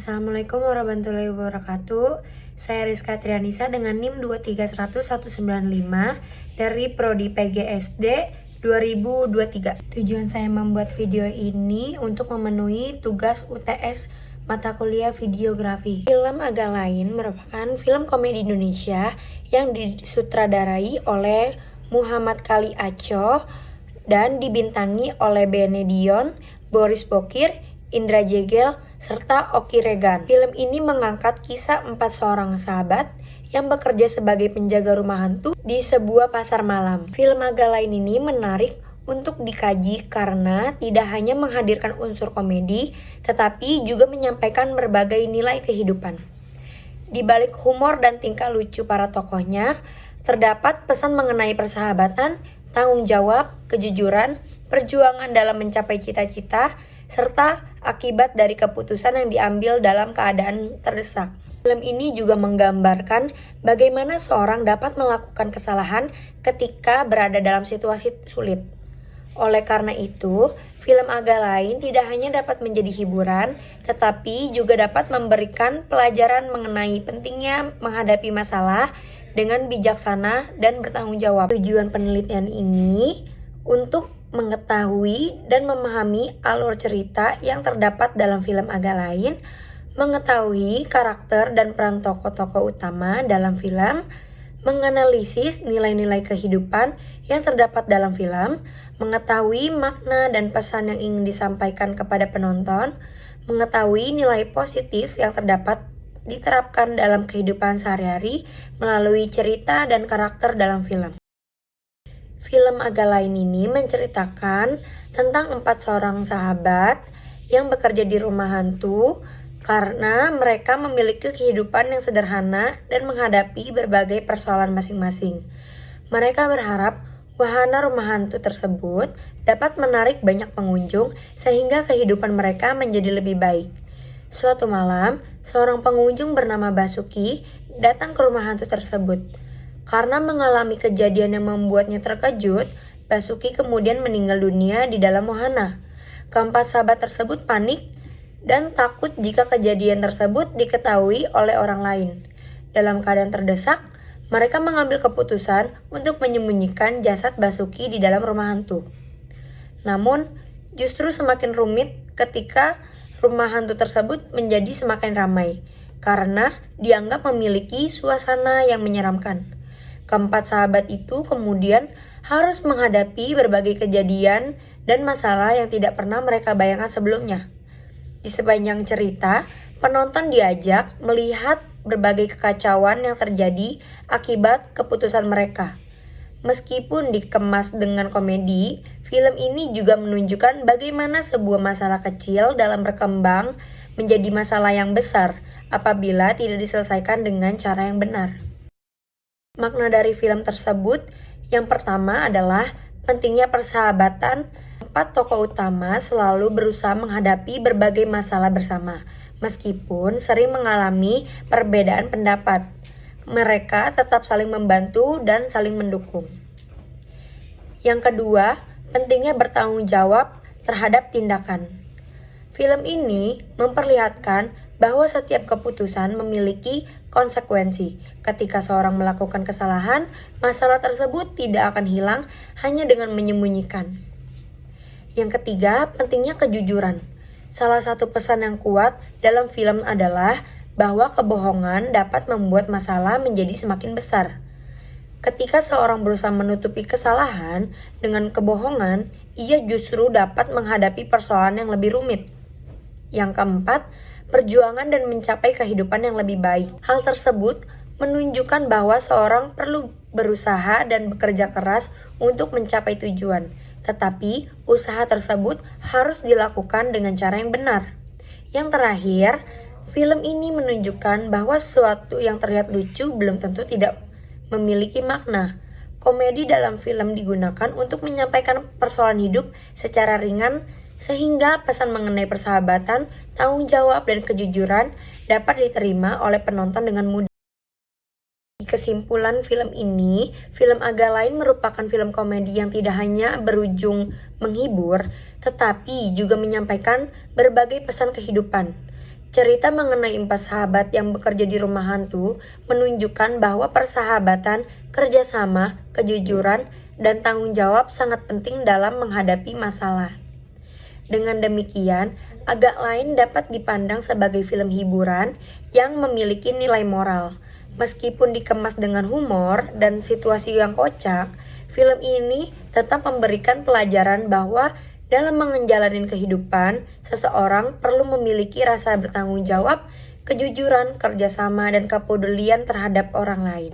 Assalamualaikum warahmatullahi wabarakatuh. Saya Rizka Trianisa dengan NIM 2310195 dari Prodi PGSD 2023. Tujuan saya membuat video ini untuk memenuhi tugas UTS mata kuliah videografi. Film Agak Lain merupakan film komedi Indonesia yang disutradarai oleh Muhammad Kali Aco dan dibintangi oleh Benedion, Boris Bokir, Indra Jegel, serta Oki Regan. Film ini mengangkat kisah 4 seorang sahabat yang bekerja sebagai penjaga rumah hantu di sebuah pasar malam. Film Agak Lain ini menarik untuk dikaji karena tidak hanya menghadirkan unsur komedi, tetapi juga menyampaikan berbagai nilai kehidupan. Di balik humor dan tingkah lucu para tokohnya, terdapat pesan mengenai persahabatan, tanggung jawab, kejujuran, perjuangan dalam mencapai cita-cita, serta akibat dari keputusan yang diambil dalam keadaan terdesak. Film ini juga menggambarkan bagaimana seorang dapat melakukan kesalahan ketika berada dalam situasi sulit. Oleh karena itu, film Agak Lain tidak hanya dapat menjadi hiburan, tetapi juga dapat memberikan pelajaran mengenai pentingnya menghadapi masalah dengan bijaksana dan bertanggung jawab. Tujuan penelitian ini untuk mengetahui dan memahami alur cerita yang terdapat dalam film Agak Lain, mengetahui karakter dan peran tokoh-tokoh utama dalam film, menganalisis nilai-nilai kehidupan yang terdapat dalam film, mengetahui makna dan pesan yang ingin disampaikan kepada penonton, mengetahui nilai positif yang terdapat diterapkan dalam kehidupan sehari-hari melalui cerita dan karakter dalam film. Film Agak Lain ini menceritakan tentang 4 seorang sahabat yang bekerja di rumah hantu karena mereka memiliki kehidupan yang sederhana dan menghadapi berbagai persoalan masing-masing. Mereka berharap wahana rumah hantu tersebut dapat menarik banyak pengunjung sehingga kehidupan mereka menjadi lebih baik. Suatu malam, seorang pengunjung bernama Basuki datang ke rumah hantu tersebut. Karena mengalami kejadian yang membuatnya terkejut, Basuki kemudian meninggal dunia di dalam wahana. Keempat sahabat tersebut panik dan takut jika kejadian tersebut diketahui oleh orang lain. Dalam keadaan terdesak, mereka mengambil keputusan untuk menyembunyikan jasad Basuki di dalam rumah hantu. Namun, justru semakin rumit ketika rumah hantu tersebut menjadi semakin ramai, karena dianggap memiliki suasana yang menyeramkan. Keempat sahabat itu kemudian harus menghadapi berbagai kejadian dan masalah yang tidak pernah mereka bayangkan sebelumnya. Di sepanjang cerita, penonton diajak melihat berbagai kekacauan yang terjadi akibat keputusan mereka. Meskipun dikemas dengan komedi, film ini juga menunjukkan bagaimana sebuah masalah kecil dalam berkembang menjadi masalah yang besar apabila tidak diselesaikan dengan cara yang benar. Makna dari film tersebut yang pertama adalah pentingnya persahabatan. 4 tokoh utama selalu berusaha menghadapi berbagai masalah bersama, meskipun sering mengalami perbedaan pendapat. Mereka tetap saling membantu dan saling mendukung. Yang kedua, pentingnya bertanggung jawab terhadap tindakan. Film ini memperlihatkan bahwa setiap keputusan memiliki konsekuensi. Ketika seorang melakukan kesalahan, masalah tersebut tidak akan hilang hanya dengan menyembunyikan. Yang ketiga, pentingnya kejujuran. Salah satu pesan yang kuat dalam film adalah bahwa kebohongan dapat membuat masalah menjadi semakin besar. Ketika seorang berusaha menutupi kesalahan dengan kebohongan, ia justru dapat menghadapi persoalan yang lebih rumit. Yang keempat, perjuangan dan mencapai kehidupan yang lebih baik. Hal tersebut menunjukkan bahwa seorang perlu berusaha dan bekerja keras untuk mencapai tujuan. Tetapi, usaha tersebut harus dilakukan dengan cara yang benar. Yang terakhir, film ini menunjukkan bahwa sesuatu yang terlihat lucu belum tentu tidak memiliki makna. Komedi dalam film digunakan untuk menyampaikan persoalan hidup secara ringan, sehingga pesan mengenai persahabatan, tanggung jawab, dan kejujuran dapat diterima oleh penonton dengan mudah. Di kesimpulan film ini, film Agak Lain merupakan film komedi yang tidak hanya berujung menghibur, tetapi juga menyampaikan berbagai pesan kehidupan. Cerita mengenai 4 sahabat yang bekerja di rumah hantu menunjukkan bahwa persahabatan, kerjasama, kejujuran, dan tanggung jawab sangat penting dalam menghadapi masalah. Dengan demikian, agak lain dapat dipandang sebagai film hiburan yang memiliki nilai moral. Meskipun dikemas dengan humor dan situasi yang kocak, film ini tetap memberikan pelajaran bahwa dalam menjalani kehidupan, seseorang perlu memiliki rasa bertanggung jawab, kejujuran, kerjasama, dan kepedulian terhadap orang lain.